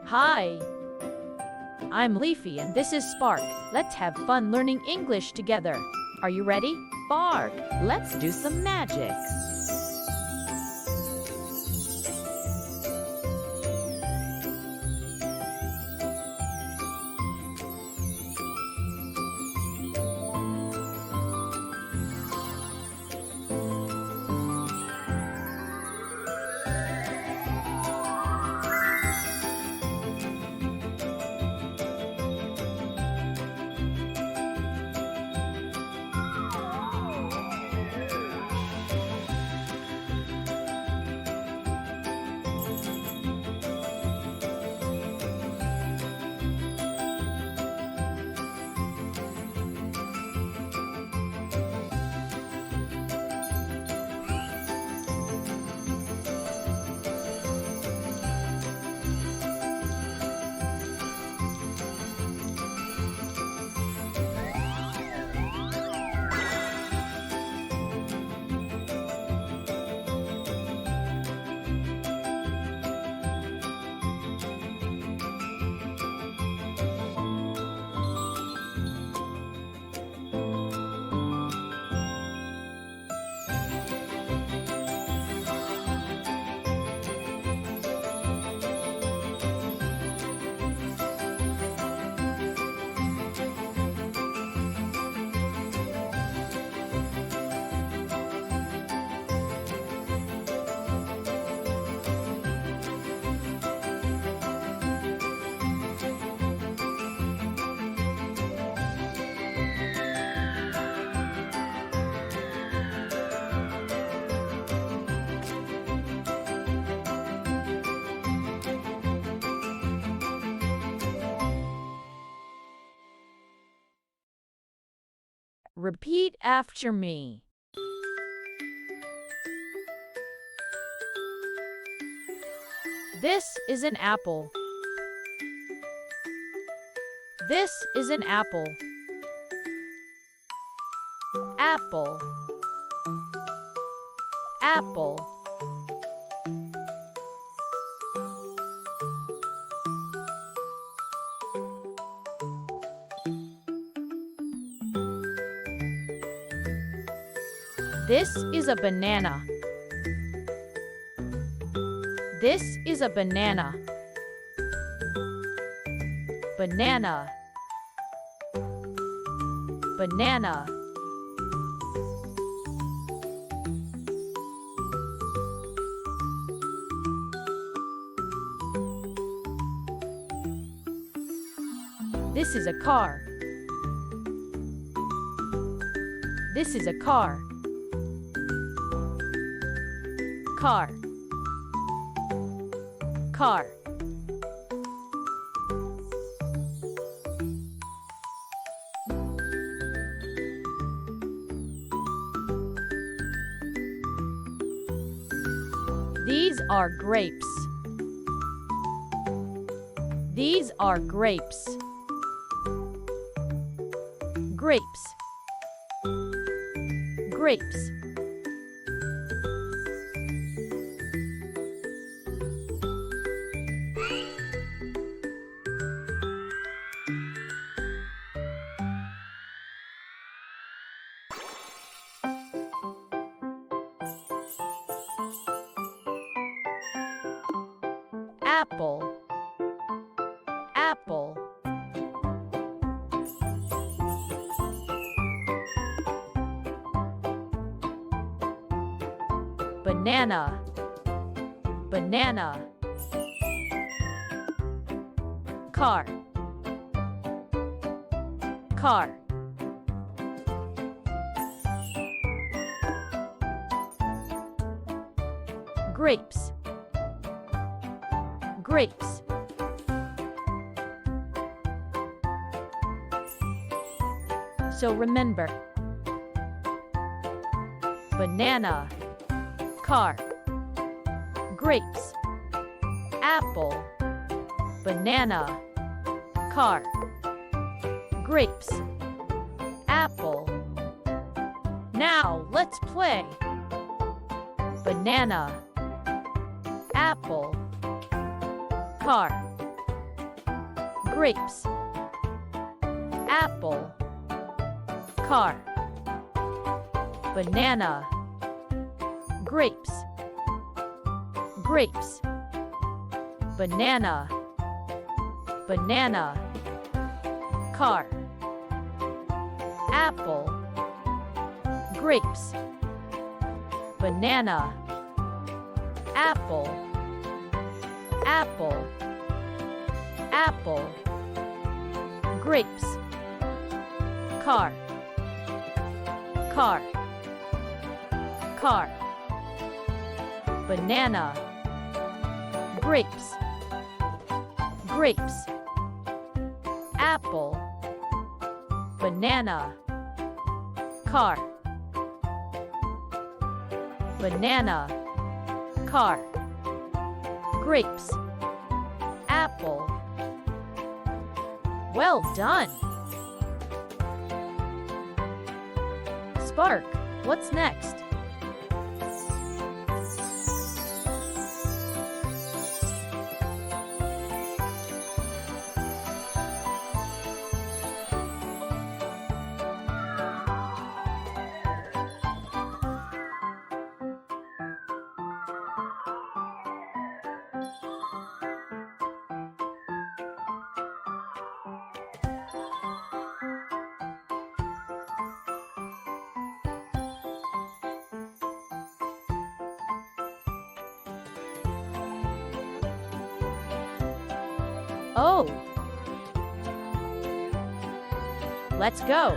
Hi, I'm Leafy and this is Spark. Let's have fun learning English together. Are you ready? Spark, let's do some magic. Repeat after me. This is an apple. This is an apple. Apple. Apple. This is a banana. This is a banana. Banana. Banana. This is a car. This is a car. Car. Car. These are grapes. These are grapes. Grapes. Grapes. Apple. Apple. Banana. Banana. Car. Car. Grapes. Grapes. So remember, banana, car, grapes, apple, banana, car, grapes, apple. Now let's play. Banana, apple, car, grapes, apple, car, banana, grapes, grapes, banana, banana, car, apple, grapes, banana, apple, apple, apple, grapes, car, car, car, banana, grapes, grapes, apple, banana, car, banana, car, grapes, apple. Well done! Spark, what's next? Oh! Let's go!